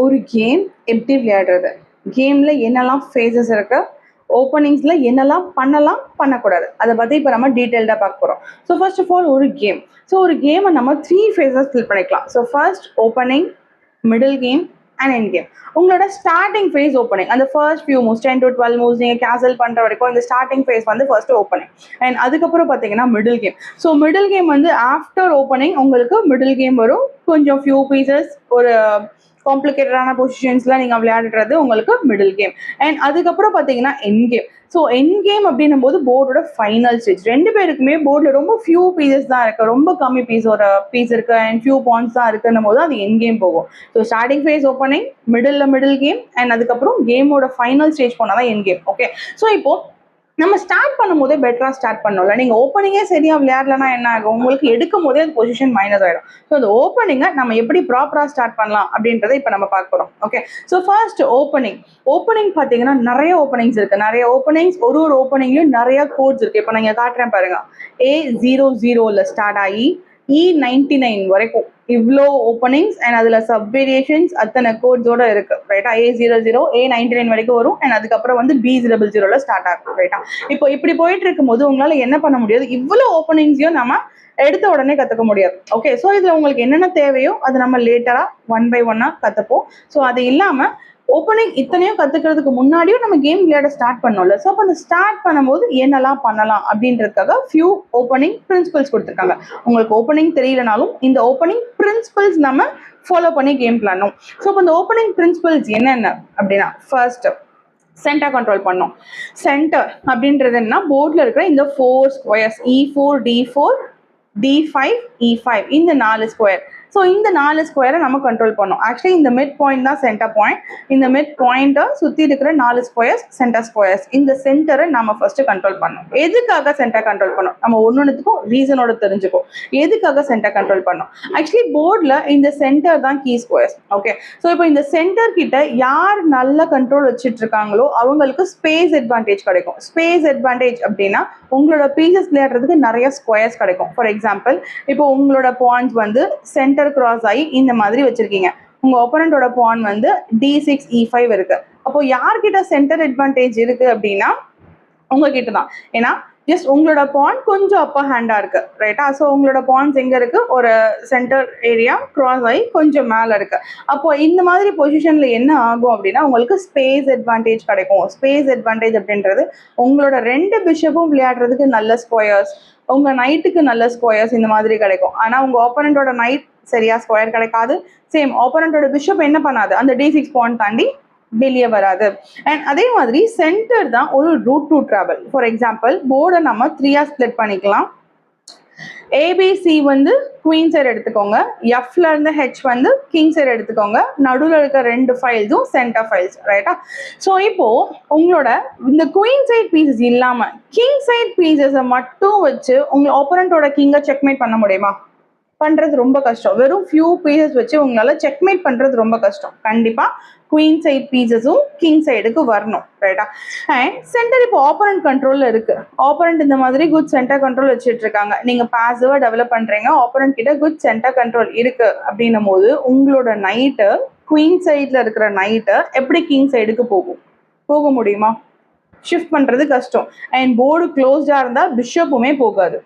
ஒரு கேம் எப்படி விளையாடுறது, கேமில் என்னெல்லாம் ஃபேஸஸ் இருக்குது, ஓப்பனிங்ஸில் என்னெல்லாம் பண்ணலாம் பண்ணக்கூடாது, அதை பற்றி இப்போ நம்ம டீட்டெயில்டாக பார்க்க போகிறோம். ஸோ ஃபர்ஸ்ட் ஆஃப் ஆல் ஒரு கேம். ஸோ ஒரு கேமை நம்ம 3 ஃபேஸஸ் ஸ்பிளிட் பண்ணிக்கலாம். So first opening, middle game and end game. உங்களோட ஸ்டார்டிங் ஃபேஸ் ஓப்பனிங், அந்த first few moves 10 to 12 moves நீங்கள் கேன்சல் பண்ணுற வரைக்கும் இந்த ஸ்டார்டிங் ஃபேஸ் வந்து ஃபர்ஸ்ட் ஓப்பனிங். அண்ட் அதுக்கப்புறம் பார்த்தீங்கன்னா middle game. So middle game வந்து ஆஃப்டர் ஓப்பனிங் உங்களுக்கு மிடில் கேம் வரும். கொஞ்சம் ஃபியூ பீசஸ், ஒரு காம்ப்ளிகேட்டடான பொசிஷன்ஸ்லாம் நீங்கள் விளையாடுறது உங்களுக்கு மிடில் கேம். அண்ட் அதுக்கப்புறம் பார்த்தீங்கன்னா end game. So end game அப்படின்னும் போது போர்டோட ஃபைனல் ஸ்டேஜ். ரெண்டு பேருக்குமே போர்டில் ரொம்ப ஃபியூ பீசஸ் தான் இருக்குது, ரொம்ப கம்மி ஒரு பீஸ் இருக்குது அண்ட் ஃபியூ பாயிண்ட்ஸ் தான் இருக்குன்னும் போது அது எண்ட் கேம் போகும். So starting phase opening, middle game and அதுக்கப்புறம் கேமோட ஃபைனல் ஸ்டேஜ் போனால் தான் எண்ட் கேம். ஓகே, ஸோ இப்போது நம்ம ஸ்டார்ட் பண்ணும் போதே பெட்டராக ஸ்டார்ட் பண்ணோம்ல. நீங்கள் ஓப்பனிங்கே சரியாக விளையாடலன்னா என்ன ஆகும், உங்களுக்கு எடுக்கும் போதே அந்த பொசிஷன் மைனஸ் ஆகிடும். ஸோ அந்த ஓப்பனிங்கை நம்ம எப்படி ப்ராப்பராக ஸ்டார்ட் பண்ணலாம் அப்படின்றத இப்போ நம்ம பார்க்க போகிறோம். ஓகே, ஸோ ஃபர்ஸ்ட் ஓப்பனிங் பார்த்தீங்கன்னா நிறைய ஓப்பனிங்ஸ் இருக்குது. நிறைய ஓப்பனிங்ஸ், ஒரு ஓப்பனிங்லையும் நிறைய கோட்ஸ் இருக்குது. இப்போ நீங்கள் காட்டுறேன் பாருங்க. A00 ஸ்டார்ட் ஆகி E99 வரைக்கும் இவ்வளோ ஓப்பனிங்ஸ் அண்ட் அதில் சப் வேரியேஷன்ஸ் அத்தனை கோட்ஸோட இருக்கு. ரைட்டா, A00 A99 வரைக்கும் வரும் அண்ட் அதுக்கப்புறம் வந்து B00 ஸ்டார்ட் ஆகும். ரைட்டா, இப்போ இப்படி போயிட்டு இருக்கும் போது உங்களால் என்ன பண்ண முடியாது, இவ்வளோ ஓப்பனிங்ஸையும் நம்ம எடுத்த உடனே கற்றுக்க முடியாது. ஓகே, ஸோ இதில் உங்களுக்கு என்னென்ன தேவையோ அது நம்ம லேட்டராக 1 by 1 கற்றுப்போம். ஸோ அது இல்லாமல் ஓப்பனிங் இத்தனையும் கற்றுக்கிறதுக்கு முன்னாடியும் நம்ம கேம் விளையாட ஸ்டார்ட் பண்ணோம்ல. ஸோ அப்போ அந்த ஸ்டார்ட் பண்ணும்போது என்னெல்லாம் பண்ணலாம் அப்படின்றதுக்காக ஃபியூ ஓப்பனிங் பிரின்சிபல்ஸ் கொடுத்துருக்காங்க. உங்களுக்கு ஓப்பனிங் தெரியலனாலும் இந்த ஓப்பனிங் பிரின்சிபல்ஸ் நம்ம ஃபாலோ பண்ணி கேம் விளையாடணும். ஸோ இப்போ இந்த ஓப்பனிங் பிரின்சிபல்ஸ் என்னென்ன அப்படின்னா, ஃபர்ஸ்ட் சென்டர் கண்ட்ரோல் பண்ணோம். சென்டர் அப்படின்றது என்ன, போர்டில் இருக்கிற இந்த 4 squares E4 D4 D5 E5 இந்த 4 ஸ்கொயர். ஸோ இந்த 4 ஸ்கொயரை நம்ம கண்ட்ரோல் பண்ணோம். ஆக்சுவலி இந்த மிட் பாயிண்ட் தான் சென்டர் பாயிண்ட். இந்த மிட் பாயிண்ட்டை சுற்றி இருக்கிற 4 ஸ்கொயர்ஸ் சென்டர் ஸ்கொயர்ஸ். இந்த சென்டரை நம்ம ஃபர்ஸ்ட் கண்ட்ரோல் பண்ணோம். எதுக்காக சென்டர் கண்ட்ரோல் பண்ணோம், நம்ம ஒன்னொன்னுக்கும் ரீசனோட தெரிஞ்சுக்கும். எதுக்காக சென்டர் கண்ட்ரோல் பண்ணோம், ஆக்சுவலி போர்டில் இந்த சென்டர் தான் கீ ஸ்கொயர்ஸ். ஓகே, ஸோ இப்போ இந்த சென்டர் கிட்ட யார் நல்ல கண்ட்ரோல் வச்சுட்டு இருக்காங்களோ அவங்களுக்கு ஸ்பேஸ் அட்வான்டேஜ் கிடைக்கும். ஸ்பேஸ் அட்வான்டேஜ் அப்படின்னா உங்களோட பீசஸ் விளையாடுறதுக்கு நிறைய ஸ்கொயர்ஸ் கிடைக்கும். ஃபார் எக்ஸாம்பிள், இப்போ உங்களோட பாயிண்ட்ஸ் வந்து சென்டர் கிராஸ் ஆகி இந்த மாதிரி வச்சிருக்கீங்க. உங்க ஒப்போனன்ட்டோட பான் வந்து D6 E5 இருக்கு. அப்போ யார்கிட்ட சென்டர் அட்வான்டேஜ் இருக்கு அப்படின்னா உங்ககிட்ட தான். ஏன்னா ஜஸ்ட் உங்களோட பான் கொஞ்சம் அப்பர் ஹேண்டா இருக்கு. ரைட்டா, ஸோ உங்களோட பாயிண்ட்ஸ் எங்க இருக்கு, ஒரு சென்டர் ஏரியா கிராஸ் ஆகி கொஞ்சம் மேல இருக்கு. அப்போ இந்த மாதிரி பொசிஷன்ல என்ன ஆகும் அப்படின்னா உங்களுக்கு ஸ்பேஸ் அட்வான்டேஜ் கிடைக்கும். ஸ்பேஸ் அட்வான்டேஜ் அப்படின்றது உங்களோட 2 பிஷப்பும் விளையாடுறதுக்கு நல்ல ஸ்கொயர்ஸ், உங்க நைட்டுக்கு நல்ல ஸ்கொயர்ஸ் இந்த மாதிரி கிடைக்கும். ஆனா உங்க ஆப்போனன்ட்டோட நைட் சரியா ஸ்கொயர் கிடைக்காது. சேம் ஆப்போனன்ட்டோட பிஷப் என்ன பண்ணாது, அந்த D6 பாயிண்ட் தாண்டி வெளியே வராது. அண்ட் அதே மாதிரி சென்டர் தான் ஒரு route to travel. For example, போர்டை நம்ம 3 ஸ்பிளிட் பண்ணிக்கலாம். ABC வந்து குவீன் சைடு எடுத்துக்கோங்க, Fல இருந்து H வந்து கிங் சைடு எடுத்துக்கோங்க. நடுவில் இருக்க 2 ஃபைல்ஸும் சென்டர் ஃபைல்ஸ். ரைட்டா, ஸோ இப்போ உங்களோட இந்த குவீன் சைட் பீசஸ் இல்லாம கிங் சைட் பீசஸை மட்டும் வச்சு உங்க ஆப்போனன்ட்டோட கிங்கை செக்மேட் பண்ண முடியுமா, பண்றது ரொம்ப கஷ்டம். வெறும் ஃபியூ பீசஸ் வச்சு உங்களால செக்மேட் பண்றது ரொம்ப கஷ்டம். கண்டிப்பா குவீன் சைட் பீசஸும் கிங் சைடுக்கு வரணும். ரைட்டா, அண்ட் சென்டர் இப்போ ஆப்போனன்ட் கண்ட்ரோல்ல இருக்கு. ஆப்போனன்ட் இந்த மாதிரி குட் சென்டர் கண்ட்ரோல் வச்சுட்டு இருக்காங்க. நீங்க பாசிவா டெவலப் பண்றீங்க, ஆப்போனன்ட் கிட்ட குட் சென்டர் கண்ட்ரோல் இருக்கு அப்படின்னும் போது உங்களோட நைட்டு குவீன் சைட்ல இருக்கிற நைட்டை எப்படி கிங் சைடுக்கு போக முடியுமா, ஷிஃப்ட் பண்றது கஷ்டம். அண்ட் போர்டு க்ளோஸ்டா இருந்தா பிஷப்புமே போகாது.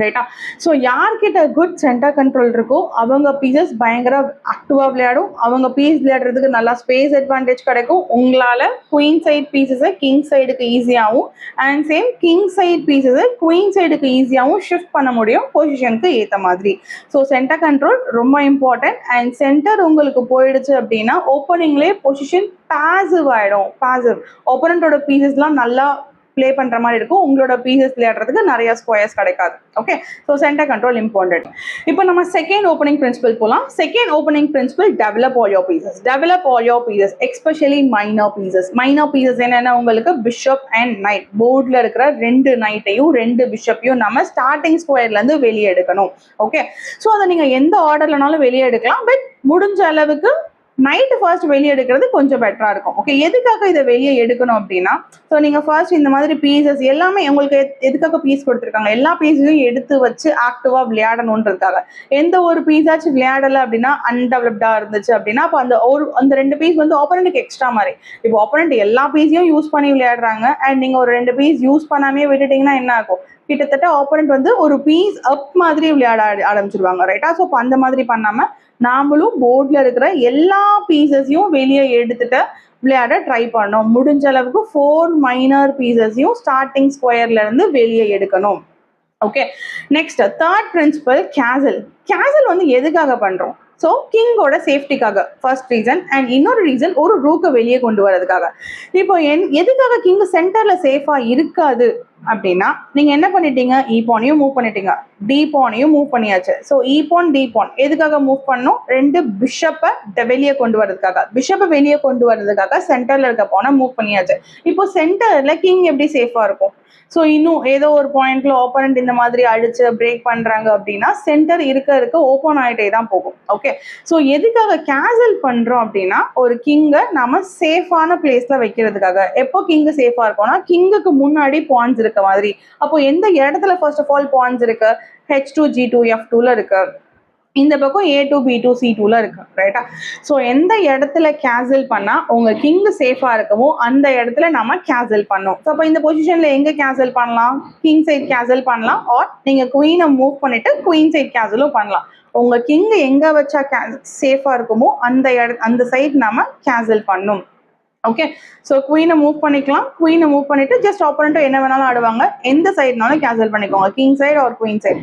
ரைட்டா, ஸோ யார்கிட்ட குட் சென்டர் கண்ட்ரோல் இருக்கோ அவங்க பீசஸ் பயங்கர ஆக்டிவா விளையாடும். அவங்க பீஸ் விளையாடுறதுக்கு நல்லா ஸ்பேஸ் அட்வான்டேஜ் கிடைக்கும். உங்களால குவீன் சைட் பீசஸை கிங் சைடுக்கு ஈஸியாகவும் அண்ட் சேம் கிங் சைட் பீசஸை குவீன் சைடுக்கு ஈஸியாகவும் ஷிஃப்ட் பண்ண முடியும் பொசிஷனுக்கு ஏற்ற மாதிரி. ஸோ சென்டர் கண்ட்ரோல் ரொம்ப இம்பார்ட்டன்ட். அண்ட் சென்டர் உங்களுக்கு போயிடுச்சு அப்படின்னா ஓப்பனிங்லேயே பொசிஷன் பாசிவ் ஆகிடும். பாசிவ் ஆப்போனன்ட்டோட பீசஸ்லாம் நல்லா ப்ளே பண்ணுற மாதிரி இருக்கும். உங்களோட பீசஸ் விளையாடுறதுக்கு நிறைய ஸ்கொயர்ஸ் கிடைக்காது. Okay, so centre control important. இப்போ நம்ம செகண்ட் ஓப்பனிங் பிரின்சிபல் போகலாம். Second opening principle, develop all your pieces. Develop all your pieces, especially minor pieces. Minor pieces என்னென்ன, உங்களுக்கு பிஷப் அண்ட் நைட். போர்டில் இருக்கிற 2 நைட்டையும் 2 பிஷப்பையும் நம்ம ஸ்டார்டிங் ஸ்கொயர்லேருந்து வெளியே எடுக்கணும். ஓகே, ஸோ அதை நீங்கள் எந்த ஆர்டர்லனாலும் வெளியே எடுக்கலாம். பட் முடிஞ்ச அளவுக்கு நைட்டு ஃபர்ஸ்ட் வெளியே எடுக்கிறது கொஞ்சம் பெட்டராக இருக்கும். ஓகே, எதுக்காக இதை வெளியே எடுக்கணும் அப்படின்னா, ஸோ நீங்கள் ஃபர்ஸ்ட் இந்த மாதிரி பீசஸ் எல்லாமே உங்களுக்கு எதுக்காக பீஸ் கொடுத்துருக்காங்க, எல்லா பீஸையும் எடுத்து வச்சு ஆக்டிவாக விளையாடணுன்றதுக்காக. எந்த ஒரு பீஸாச்சும் விளையாடலை அப்படின்னா, அன்டெவலப்டாக இருந்துச்சு அப்படின்னா, அப்போ அந்த 2 பீஸ் வந்து ஆப்போனண்ட்டுக்கு எக்ஸ்ட்ரா மாதிரி. இப்போ ஆப்போனண்ட் எல்லா பீஸையும் யூஸ் பண்ணி விளையாடுறாங்க அண்ட் நீங்கள் ஒரு 2 பீஸ் யூஸ் பண்ணாமே விட்டுட்டீங்கன்னா என்ன ஆகும், கிட்டத்தட்ட ஆப்போனண்ட் வந்து ஒரு பீஸ் அப் மாதிரி விளையாட ஆரம்பிச்சிருவாங்க, ரைட்டா? ஸோ அந்த மாதிரி பண்ணாம நாமளும் போர்ட்ல இருக்கிற எல்லா பீசஸையும் வெளியே எடுத்துட்டு விளையாட ட்ரை பண்ணோம். முடிஞ்ச அளவுக்கு 4 மைனர் பீசஸையும் ஸ்டார்டிங் ஸ்கொயர்ல இருந்து வெளியே எடுக்கணும். ஓகே, நெக்ஸ்ட் தேர்ட் பிரின்சிபல் கேசல் வந்து எதுக்காக பண்றோம்? ஸோ கிங்கோட சேஃப்டிக்காக ஃபர்ஸ்ட் ரீசன், அண்ட் இன்னொரு ரீசன் ஒரு ரூக்கை வெளியே கொண்டு வரதுக்காக. இப்போ எதுக்காக கிங் சென்டர்ல சேஃபா இருக்காது அப்படின்னா, நீங்க என்ன பண்ணிட்டீங்க, ஈபானையும் மூவ் பண்ணிட்டீங்க, டிபானையும் மூவ் பண்ணியாச்சு. ஸோ ஈபான் டிபான் எதுக்காக மூவ் பண்ணோம்? 2 பிஷப்பை வெளியே கொண்டு வரதுக்காக. பிஷப்பை வெளியே கொண்டு வரதுக்காக சென்டர்ல இருக்க போன மூவ் பண்ணியாச்சு. இப்போ சென்டர்ல கிங் எப்படி சேஃபா இருக்கும்? ஸோ இன்னும் ஏதோ ஒரு பாயிண்ட்ல ஓப்பனண்ட் இந்த மாதிரி அடிச்சு பிரேக் பண்றாங்க அப்படின்னா சென்டர் இருக்க ஓப்பன் ஆகிட்டே தான் போகும். ஓகே, ஸோ எதுக்காக கேசல் பண்றோம் அப்படின்னா, ஒரு கிங்கை நம்ம சேஃபான பிளேஸ்ல வைக்கிறதுக்காக. எப்போ கிங்கு சேஃபா இருக்கும்னா, கிங்குக்கு முன்னாடி பாயிண்ட்ஸ் இருக்க மாதிரி. அப்போ எந்த இடத்துல ஃபர்ஸ்ட் ஆஃப் ஆல் பாயிண்ட்ஸ் இருக்கு? H2 G2 F2ல இருக்கு, இந்த பக்கம் A2 B2 C2ல இருக்கு, ரைட்டா? ஸோ எந்த இடத்துல கேசல் பண்ணா உங்க கிங் சேஃபா இருக்கமோ அந்த இடத்துல நம்ம கேசல் பண்ணோம். ஸோ அப்போ இந்த பொசிஷன்ல எங்க கேசல் பண்ணலாம்? கிங் சைட் கேசல் பண்ணலாம், ஆர் நீங்க குயினை மூவ் பண்ணிட்டு குயின் சைட் கேசலும் பண்ணலாம். உங்க கிங் எங்க வச்சா சேஃபா இருக்குமோ அந்த சைட் நாம கேசல் பண்ணும். ஓகே, ஸோ குயினை மூவ் பண்ணிக்கலாம். குயினை மூவ் பண்ணிட்டு ஜஸ்ட் ஆப்போனண்ட் என்ன வேணாலும் ஆடுவாங்க, எந்த சைட்னாலும் கேசல் பண்ணிக்கோங்க, king side R queen side.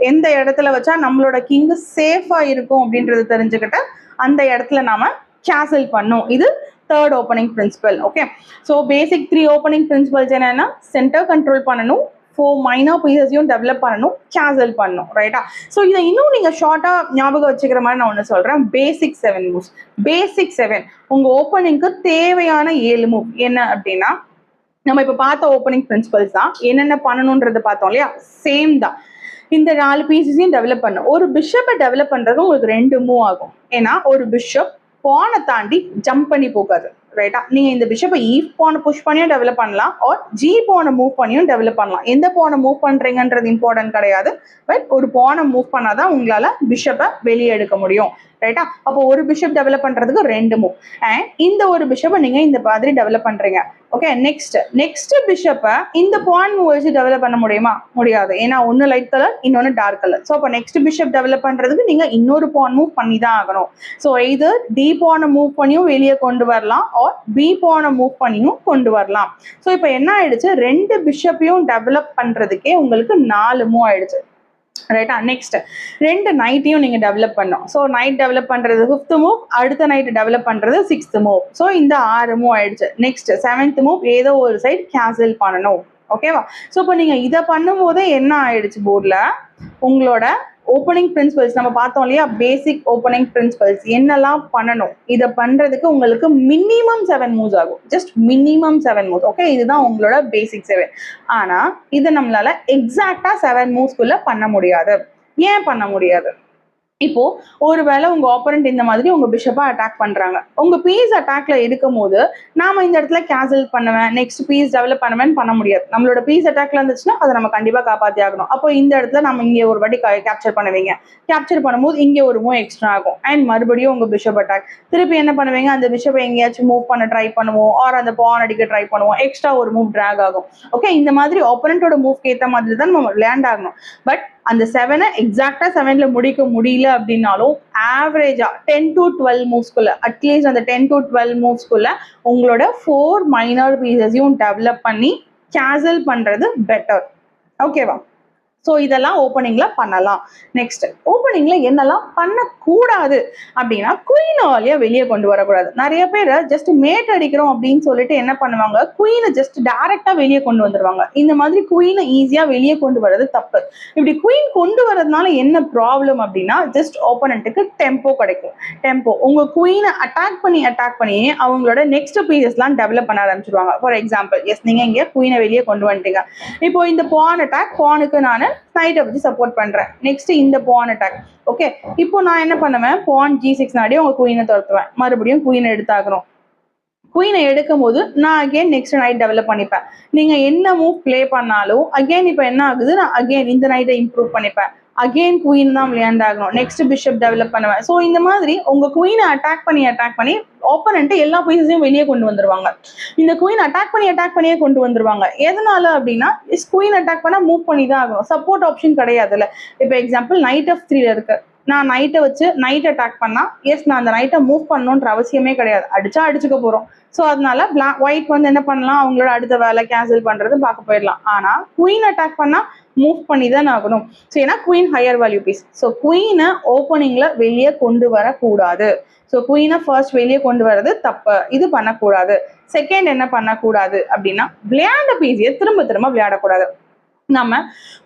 எந்த இடத்துல வச்சா நம்மளோட கிங் சேஃபா இருக்கும் அப்படின்றது தெரிஞ்சுக்கிட்டு அந்த இடத்துல நாம கேசல் பண்ணும். இது third opening principle. Okay, so basic 3 opening principles என்னன்னா, சென்டர் கண்ட்ரோல் பண்ணணும், 4 மைனர் பீசஸையும் டெவலப் பண்ணணும், கேசல் பண்ணணும், ரைட்டா? ஸோ இதை இன்னும் நீங்க ஷார்ட்டா ஞாபகம் வச்சுக்கிற மாதிரி நான் ஒன்று சொல்றேன். பேசிக் 7 மூவ்ஸ். பேசிக் 7 உங்க ஓப்பனிங்க்கு தேவையான 7 மூவ் என்ன அப்படின்னா, நம்ம இப்போ பார்த்த ஓப்பனிங் பிரின்சிபல்ஸ் தான். என்னென்ன பண்ணணும்ன்றது பார்த்தோம் இல்லையா? சேம் தான். இந்த 4 பீசஸையும் டெவலப் பண்ணும். ஒரு பிஷப்பை டெவலப் பண்றது உங்களுக்கு 2 மூவ் ஆகும். ஏன்னா ஒரு பிஷப் பானை தாண்டி ஜம்ப் பண்ணி போகாது, ரைட்டா? நீங்க இந்த பிஷப்பை ஈ பானை புஷ் பண்ணியும் டெவலப் பண்ணலாம், ஆர் ஜி பானை மூவ் பண்ணியும் டெவலப் பண்ணலாம். எந்த பானை மூவ் பண்றீங்கன்றது இம்பார்ட்டன்ட் கிடையாது, பட் ஒரு பானை மூவ் பண்ணாதான் உங்களால பிஷப்பை வெளியே எடுக்க முடியும், ரைட்டா? அப்போ ஒரு பிஷப் டெவலப் பண்றதுக்கு 2 மூவ், அண்ட் இந்த ஒரு பிஷப்பை நீங்க இந்த மாதிரி டெவலப் பண்றீங்க. ஓகே, நெக்ஸ்ட் பிஷப்பை இந்த பாயிண்ட் மூவ் வச்சு டெவலப் பண்ண முடியுமா? முடியாது. ஏன்னா ஒன்னு லைட் கலர், இன்னொன்னு டார்க் கலர். ஸோ அப்போ நெக்ஸ்ட் பிஷப் டெவலப் பண்றதுக்கு நீங்க இன்னொரு பாயிண்ட் மூவ் பண்ணி தான் ஆகணும். ஸோ இது டி பானை மூவ் பண்ணியும் வெளியே கொண்டு வரலாம், ஆர் பி பானை மூவ் பண்ணியும் கொண்டு வரலாம். ஸோ இப்போ என்ன ஆயிடுச்சு, 2 பிஷப்பையும் டெவலப் பண்றதுக்கே உங்களுக்கு 4 மூவ் ஆயிடுச்சு, ரைட்டா? நெக்ஸ்ட் 2 நைட்டையும் நீங்க டெவலப் பண்ணோம். ஸோ நைட் டெவலப் பண்றது 5th மூவ், அடுத்த நைட் டெவலப் பண்றது 6th மூவ். ஸோ இந்த 6 மூவ் ஆயிடுச்சு. நெக்ஸ்ட் 7th மூவ் ஏதோ ஒரு சைட் கேன்சல் பண்ணணும், ஓகேவா? ஸோ இப்போ நீங்க இதை பண்ணும் போதே என்ன ஆயிடுச்சு, போர்ட்ல உங்களோட ஓப்பனிங் பிரின்சிபல்ஸ் நம்ம பார்த்தோம் இல்லையா? பேசிக் ஓப்பனிங் பிரின்சிபல்ஸ் என்னெல்லாம் பண்ணணும், இதை பண்றதுக்கு உங்களுக்கு மினிமம் 7 மூவ்ஸ் ஆகும். Just minimum 7 moves. ஓகே, இதுதான் உங்களோட பேசிக் 7. ஆனா இதை நம்மளால எக்ஸாக்டா 7 மூவ்ஸ்குள்ள பண்ண முடியாது. ஏன் பண்ண முடியாது? இப்போ ஒருவேளை உங்க ஆப்போனண்ட் இந்த மாதிரி உங்க பிஷப்பா அட்டாக் பண்றாங்க, உங்க பீஸ் அட்டாக்ல இருக்கும் போது நாம இந்த இடத்துல கேன்சல் பண்ணுவேன், நெக்ஸ்ட் பீஸ் டெவலப் பண்ணுவேன்னு பண்ண முடியாது. நம்மளோட பீஸ் அட்டாக்ல இருந்துச்சுன்னா அதை நம்ம கண்டிப்பா காப்பாத்தி ஆகணும். அப்போ இந்த இடத்துல நம்ம இங்கே ஒரு வாட்டி கேப்சர் பண்ணுவீங்க, கேப்சர் பண்ணும்போது இங்கே ஒரு மூவ் எக்ஸ்ட்ரா ஆகும், அண்ட் மறுபடியும் உங்க பிஷப் அட்டாக். திருப்பி என்ன பண்ணுவீங்க, அந்த பிஷப்பை எங்கேயாச்சும் மூவ் பண்ண ட்ரை பண்ணுவோம், ஆர் அந்த பான் அடிக்க ட்ரை பண்ணுவோம், எக்ஸ்ட்ரா ஒரு மூவ் டிராக் ஆகும். ஓகே, இந்த மாதிரி ஆப்போனண்டோட மூவ்க்கு ஏற்ற மாதிரி தான் நம்ம லேண்ட் ஆகணும். பட் அந்த 7 எக்ஸாக்டா 7ல முடிக்க முடியல அப்படின்னாலும் ஆவரேஜா 10 to 12 மூவ்ஸ்குள்ள, அட்லீஸ்ட் அந்த 10 to 12 மூவ்ஸ்குள்ள உங்களோட 4 மைனர் பீசஸையும் டெவலப் பண்ணி கேன்சல் பண்றது பெட்டர், ஓகேவா? ஸோ இதெல்லாம் ஓப்பனிங்ல பண்ணலாம். நெக்ஸ்ட் ஓப்பனிங்ல என்னெல்லாம் பண்ணக்கூடாது அப்படின்னா, குயினாலேயே வெளியே கொண்டு வரக்கூடாது. நிறைய பேர் ஜஸ்ட் மேட் அடிக்கிறோம் அப்படின்னு சொல்லிட்டு என்ன பண்ணுவாங்க, குயினை ஜஸ்ட் டைரக்டா வெளியே கொண்டு வந்துருவாங்க. இந்த மாதிரி குயினை ஈஸியா வெளியே கொண்டு வர்றது தப்பு. இப்படி குயின் கொண்டு வரதுனால என்ன ப்ராப்ளம் அப்படின்னா, ஜஸ்ட் ஓப்பனண்ட்டுக்கு டெம்போ கிடைக்கும். டெம்போ உங்க குயினை அட்டாக் பண்ணி அவங்களோட நெக்ஸ்ட் பீசஸ்லாம் டெவலப் பண்ண ஆரம்பிச்சிருவாங்க. ஃபார் எக்ஸாம்பிள், எஸ் நீங்க இங்க குயினை வெளியே கொண்டு வந்துட்டீங்க, இப்போ இந்த பான் அட்டாக், பானுக்கு நான் நைட்டை வச்சு சப்போர்ட் பண்றேன். நெக்ஸ்ட் இந்த பான் அட்டாக். ஓகே, இப்போ நான் என்ன பண்ணுவேன், பான் G6 நாடி உங்க குயினை துரத்துவேன். மறுபடியும் குயினை எடுத்தாகணும். குயினை எடுக்கும் போது நான் அகெயின் நெக்ஸ்ட் நைட் டெவலப் பண்ணிப்பேன். நீங்க என்ன மூவ் பிளே பண்ணாலும் அகெயின் இப்போ என்ன ஆகுது, நான் அகெயின் இந்த நைட்டை இம்ப்ரூவ் பண்ணிப்பேன். அகெயின் குயின் தான் விளையாண்டாகணும். நெக்ஸ்ட் பிஷப் டெவலப் பண்ணுவேன். ஸோ இந்த மாதிரி உங்க குயினை அட்டாக் பண்ணி ஆப்போனன்ட் எல்லா பீசஸையும் வெளியே கொண்டு வந்துருவாங்க. இந்த குயின் அட்டாக் பண்ணியே கொண்டு வந்துருவாங்க. எதனால அப்படின்னா, குயின் அட்டாக் பண்ணா மூவ் பண்ணி தான் ஆகணும். சப்போர்ட் ஆப்ஷன் கிடையாதுல்ல. இப்போ எக்ஸாம்பிள் நைட் F3 இருக்கு. நான் நைட்டை வச்சு நைட் அட்டாக் பண்ணா எஸ் நான் அந்த நைட்டை மூவ் பண்ணணுன்ற அவசியமே கிடையாது. அடிச்சுக்க போறோம். ஸோ அதனால ஒயிட் வந்து என்ன பண்ணலாம், அவங்களோட அடுத்த வேலை கேன்சல் பண்றது பார்க்க போயிடலாம். ஆனா குயின் அட்டாக் பண்ணா மூவ் பண்ணி தான் ஆகணும். ஸோ ஏன்னா queen higher value piece. So குயினை ஓப்பனிங்ல வெளியே கொண்டு வரக்கூடாது. ஸோ குயினை ஃபர்ஸ்ட் வெளியே கொண்டு வர்றது தப்பு, இது பண்ணக்கூடாது. செகண்ட் என்ன பண்ணக்கூடாது அப்படின்னா, விளையாண்ட பீஸையை திரும்ப விளையாடக்கூடாது. நம்ம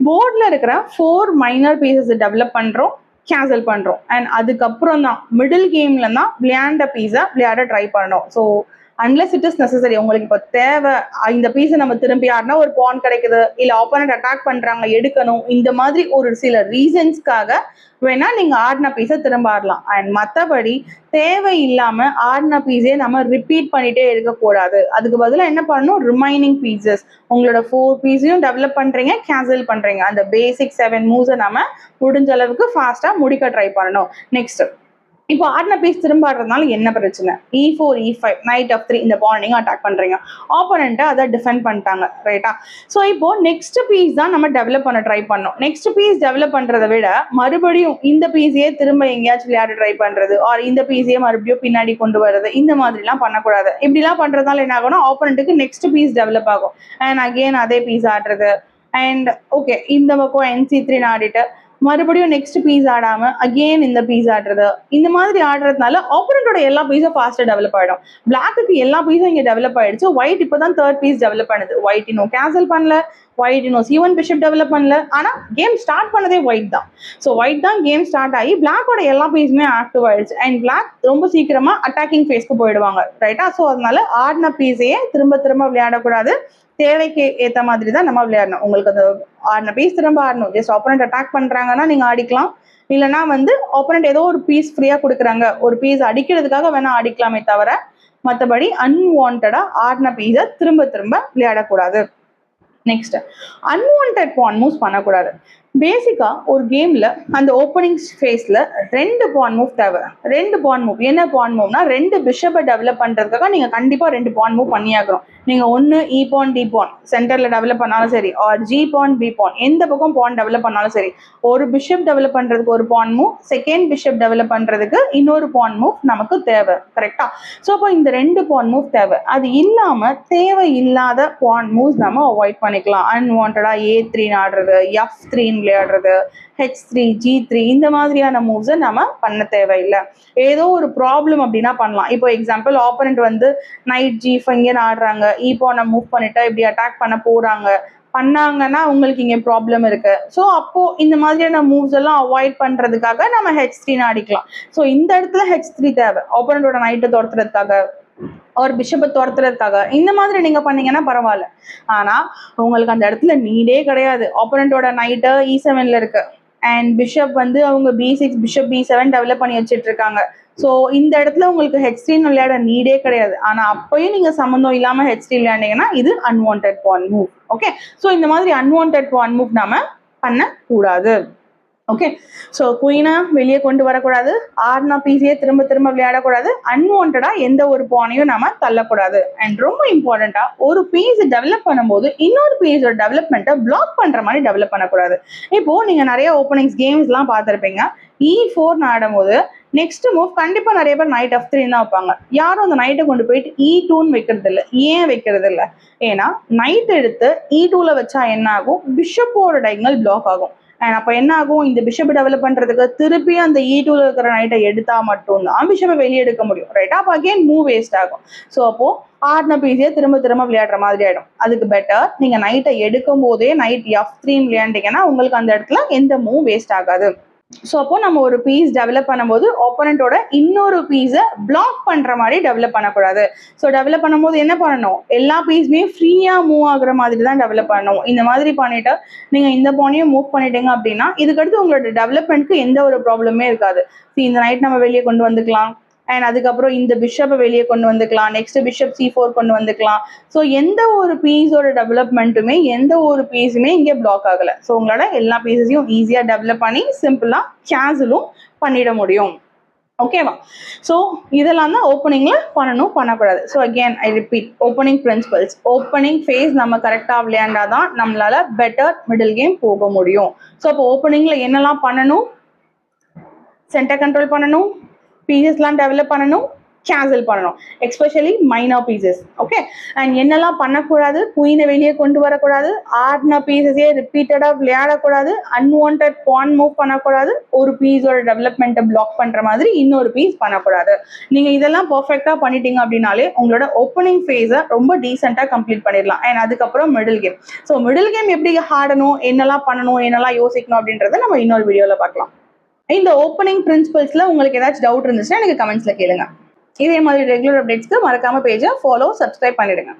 போர்டில் இருக்கிற 4 மைனர் பீசஸ் டெவலப் பண்றோம், கேன்சல் பண்றோம். அண்ட் அதுக்கப்புறம் தான் மிடில் கேம்ல தான் விளையாண்ட பீஸை விளையாட ட்ரை பண்ணணும். So unless it is necessary, உங்களுக்கு இப்போ தேவை இந்த பீஸை நம்ம திரும்பி ஆடினா ஒரு பான் கிடைக்குது, இல்லை ஆப்போனன்ட் அட்டாக் பண்றாங்க எடுக்கணும், இந்த மாதிரி ஒரு சில ரீசன்ஸ்க்காக வேணா நீங்க ஆடின பீஸை திரும்ப ஆடலாம். அண்ட் மற்றபடி தேவையில்லாம ஆடின பீஸே நம்ம ரிப்பீட் பண்ணிட்டே இருக்கக்கூடாது. அதுக்கு பதிலாக என்ன பண்ணணும், ரிமைனிங் பீசஸ் உங்களோட 4 பீஸையும் டெவலப் பண்றீங்க, கேன்சல் பண்றீங்க. அந்த பேசிக் 7 மூவ்ஸை நம்ம முடிஞ்ச அளவுக்கு ஃபாஸ்டா முடிக்க ட்ரை பண்ணணும். நெக்ஸ்ட், இப்போ ஆடின பீஸ் திரும்ப ஆடுறதுனால என்ன பிரச்சனை, E4 E5 நைட் F3 இந்த பால் நீங்க அட்டாக் பண்றீங்க, ஆப்போனண்ட்டை அதை டிஃபெண்ட் பண்ணிட்டாங்க, ரைட்டா? ஸோ இப்போ நெக்ஸ்ட் பீஸ் தான் நம்ம டெவலப் பண்ண ட்ரை பண்ணோம். நெக்ஸ்ட் பீஸ் டெவலப் பண்றதை விட மறுபடியும் இந்த பீஸையே திரும்ப எங்கேயாச்சும் விளையாட ட்ரை பண்றது, ஆர் இந்த பீஸையே மறுபடியும் பின்னாடி கொண்டு வர்றது, இந்த மாதிரிலாம் பண்ணக்கூடாது. இப்படிலாம் பண்றதுனால என்ன ஆகும்னா, ஆப்போனண்ட்டுக்கு நெக்ஸ்ட் பீஸ் டெவலப் ஆகும். அண்ட் அகெயின் அதே பீஸ் ஆடுறது. அண்ட் ஓகே, இந்த பக்கம் NC3 ஆடிட்டு மறுபடியும் நெக்ஸ்ட் பீஸ் ஆடாம அகெயின் இந்த பீஸ் ஆடுறது, இந்த மாதிரி ஆடுறதுனால ஆப்போனண்டோட எல்லா பீஸும் ஃபாஸ்டா டெவலப் ஆயிடும். பிளாக்கு எல்லா பீஸும் இங்க டெவலப் ஆயிடுச்சு. ஒயிட் இப்பதான் 3rd பீஸ் டெவலப் பண்ணுது. ஒயிட் இன்னும் கேன்சல் பண்ணல, ஒயிட் இன்னும் C1 பிஷப் டெவலப் பண்ணல. ஆனா கேம் ஸ்டார்ட் பண்ணதே ஒயிட் தான். ஸோ ஒயிட் தான் கேம் ஸ்டார்ட் ஆகி பிளாக்கோட எல்லா பீஸுமே ஆக்டிவ் ஆயிடுச்சு. அண்ட் பிளாக் ரொம்ப சீக்கிரமா அட்டாக்கிங் ஃபேஸ்க்கு போயிடுவாங்க, ரைட்டா? ஸோ அதனால ஆடின பீஸையே திரும்ப விளையாடக்கூடாது. தேவைக்கு ஏற்ற மாதிரி தான் நம்ம விளையாடணும். உங்களுக்கு அந்த ஆடின பீஸ் திரும்ப ஆடணும். ஜஸ்ட் ஆப்போனண்ட் அட்டாக் பண்றாங்கன்னா நீங்க ஆடிக்கலாம். இல்லைன்னா வந்து ஆப்போனண்ட் ஏதோ ஒரு பீஸ் ஃப்ரீயா கொடுக்குறாங்க, ஒரு பீஸ் அடிக்கிறதுக்காக வேணா ஆடிக்கலாமே தவிர மற்றபடி அன்வான்டா ஆடின பீஸை திரும்ப விளையாடக்கூடாது. நெக்ஸ்ட், அன்வான்ட் பான் மூவ்ஸ் பண்ணக்கூடாது. பேசிக்கா ஒரு கேம்ல அந்த ஓப்பனிங் ஃபேஸ்ல 2 பான் மூவ் தேவை. 2 பான் மூவ் என்ன பான் மூவ்னா, 2 பிஷப்பை டெவலப் பண்றதுக்காக நீங்க கண்டிப்பா 2 பான் மூவ் பண்ணியாகணும். நீங்க ஒன்னு E பான் D பான் சென்டர்ல டெவலப் பண்ணாலும் சரி, ஆர் G பான் B பான் எந்த பக்கம் பான் டெவலப் பண்ணாலும் சரி, ஒரு பிஷப் டெவலப் பண்றதுக்கு ஒரு pawn move, second bishop develop பண்றதுக்கு இன்னொரு பான் மூவ் நமக்கு தேவை, கரெக்டா? ஸோ அப்போ இந்த 2 பான் மூவ் தேவை. அது இல்லாம தேவையில்லாத பான் மூவ்ஸ் நம்ம அவாய்ட் பண்ணிக்கலாம். அன்வான்டா A3 ஆடுறது, F3 விளையாடுறது, H3 G3 இந்த மாதிரியான மூவ்ஸை நம்ம பண்ண தேவையில்லை. ஏதோ ஒரு ப்ராப்ளம் அப்படின்னா பண்ணலாம். இப்போ எக்ஸாம்பிள் ஆப்போனண்ட் வந்து நைட் G5 ஆடுறாங்க, E பானை மூவ் பண்ணிட்டா இப்படி அட்டாக் பண்ண பண்ணாங்கன்னா உங்களுக்கு இங்க ப்ராப்ளம் இருக்கு. ஸோ அப்போ இந்த மாதிரியான மூவ்ஸ் எல்லாம் அவாய்ட் பண்றதுக்காக நம்ம H3 ஆடிக்கலாம். ஸோ இந்த இடத்துல H3 தேவை, ஆப்போனண்டோட நைட்டை துரத்துறதுக்காக ஒரு பிஷப்பை துரத்துறதுக்காக. இந்த மாதிரி நீங்க பண்ணீங்கன்னா பரவாயில்ல. ஆனா உங்களுக்கு அந்த இடத்துல நீடே கிடையாது. ஆப்போனண்டோட நைட்டு E7ல இருக்கு அண்ட் பிஷப் வந்து அவங்க B6 பிஷப் B7 டெவலப் பண்ணி வச்சுட்டு இருக்காங்க. ஸோ இந்த இடத்துல உங்களுக்கு H3 விளையாட நீடே கிடையாது. ஆனா அப்பயும் நீங்க சம்மந்தம் இல்லாம H3 விளையாண்டீங்கன்னா இது unwanted pawn move. Okay, so இந்த மாதிரி அன்வான்ட் பான் மூவ் நாம பண்ணக்கூடாது. ஓகே, ஸோ குயினை வெளியே கொண்டு வரக்கூடாது, ஆடின பீஸையே திரும்ப விளையாடக்கூடாது, அன்வான்டா எந்த ஒரு பானையும் நம்ம தள்ளக்கூடாது. அண்ட் ரொம்ப இம்பார்ட்டண்டா, ஒரு பீஸ் டெவலப் பண்ணும்போது இன்னொரு பீஸோட டெவலப்மெண்ட்டை பிளாக் பண்ற மாதிரி டெவலப் பண்ணக்கூடாது. இப்போ நீங்க நிறைய ஓப்பனிங்ஸ் கேம்ஸ்லாம் பார்த்துருப்பீங்க. E4 ஆடும்போது நெக்ஸ்ட் மூவ் கண்டிப்பா நிறைய பேர் நைட் F3 தான் வைப்பாங்க. யாரும் அந்த நைட்டை கொண்டு போயிட்டு E2 வைக்கிறது இல்லை. ஏன் வைக்கிறது இல்லை? ஏன்னா நைட் எடுத்து E2ல வச்சா என்ன ஆகும், பிஷப்போட டைகனல் பிளாக் ஆகும். அண்ட் அப்போ என்ன ஆகும், இந்த பிஷப் டெவலப் பண்றதுக்கு திருப்பி அந்த E2ல இருக்கிற நைட்டை எடுத்தா மட்டும்தான் பிஷப்பை வெளியே எடுக்க முடியும், ரைட்டா? அப்போ அகெயின் மூவ் வேஸ்ட் ஆகும். ஸோ அப்போ ஆடின பீஸே திரும்ப விளையாடுற மாதிரி ஆயிடும். அதுக்கு பெட்டர் நீங்க நைட்டை எடுக்கும் போதே நைட் F3 விளையாண்டீங்கன்னா உங்களுக்கு அந்த இடத்துல எந்த மூவ் வேஸ்ட் ஆகாது. ஸோ அப்போ நம்ம ஒரு பீஸ் டெவலப் பண்ணும்போது ஆப்போனண்ட்டோட இன்னொரு பீஸை பிளாக் பண்ணுற மாதிரி டெவலப் பண்ணக்கூடாது. ஸோ டெவலப் பண்ணும்போது என்ன பண்ணணும், எல்லா பீஸுமே ஃப்ரீயாக மூவ் ஆகுற மாதிரி தான் டெவலப் பண்ணணும். இந்த மாதிரி பண்ணிட்டு நீங்கள் இந்த பானையும் மூவ் பண்ணிட்டீங்க அப்படின்னா இதுக்கடுத்து உங்களோட டெவலப்மெண்ட்க்கு எந்த ஒரு ப்ராப்ளமே இருக்காது. இந்த நைட் நம்ம வெளியே கொண்டு வந்துக்கலாம், அண்ட் அதுக்கப்புறம் இந்த பிஷப்பை வெளியே கொண்டு வந்துக்கலாம், நெக்ஸ்ட் பிஷப் C4 கொண்டு வந்துக்கலாம். ஸோ எந்த ஒரு பீஸோட டெவலப்மெண்ட்டுமே எந்த ஒரு பீஸுமே இங்கே பிளாக் ஆகலை. ஸோ உங்களோட எல்லா பீஸஸையும் ஈஸியாக டெவலப் பண்ணி சிம்பிளாக கேன்சலும் பண்ணிட முடியும். ஓகேவா? ஸோ இதெல்லாம் தான் ஓப்பனிங்கில் பண்ணணும், பண்ணக்கூடாது. So again I repeat, opening principles, opening phase நம்ம கரெக்டாக விளையாண்டாதான் நம்மளால பெட்டர் மிடில் கேம் போக முடியும். ஸோ அப்போ ஓப்பனிங்கில் என்னெல்லாம் பண்ணணும், சென்டர் கண்ட்ரோல் பண்ணணும், பீசஸ்லாம் டெவலப் பண்ணணும், கேன்சல் பண்ணணும், especially minor pieces. Okay, and என்னெல்லாம் பண்ணக்கூடாது, குயினை வெளியே கொண்டு வரக்கூடாது, ஆடின பீசஸே ரிப்பீட்டடாக விளையாடக்கூடாது, அன்வான்ட் பான் மூவ் பண்ணக்கூடாது, ஒரு பீஸோட டெவலப்மெண்ட்டை பிளாக் பண்ணுற மாதிரி இன்னொரு பீஸ் பண்ணக்கூடாது. நீங்கள் இதெல்லாம் பர்ஃபெக்டாக பண்ணிட்டீங்க அப்படின்னாலே உங்களோட ஓப்பனிங் ஃபேஸை ரொம்ப டீசெண்டாக கம்ப்ளீட் பண்ணிடலாம். அண்ட் அதுக்கப்புறம் middle game. So middle game எப்படி ஆடணும், என்னெல்லாம் பண்ணணும், என்னெல்லாம் யோசிக்கணும் அப்படின்றத நம்ம இன்னொரு வீடியோவில் பார்க்கலாம். இந்த ஓப்பனிங் பிரின்சிபல்ஸில் உங்களுக்கு ஏதாச்சும் டவுட் இருந்துச்சுன்னா எனக்கு கமெண்ட்ஸில் கேளுங்க. இதே மாதிரி ரெகுலர் அப்டேட்ஸ்க்கு மறக்காம பேஜை ஃபாலோ, சப்ஸ்கிரைப் பண்ணிடுங்க.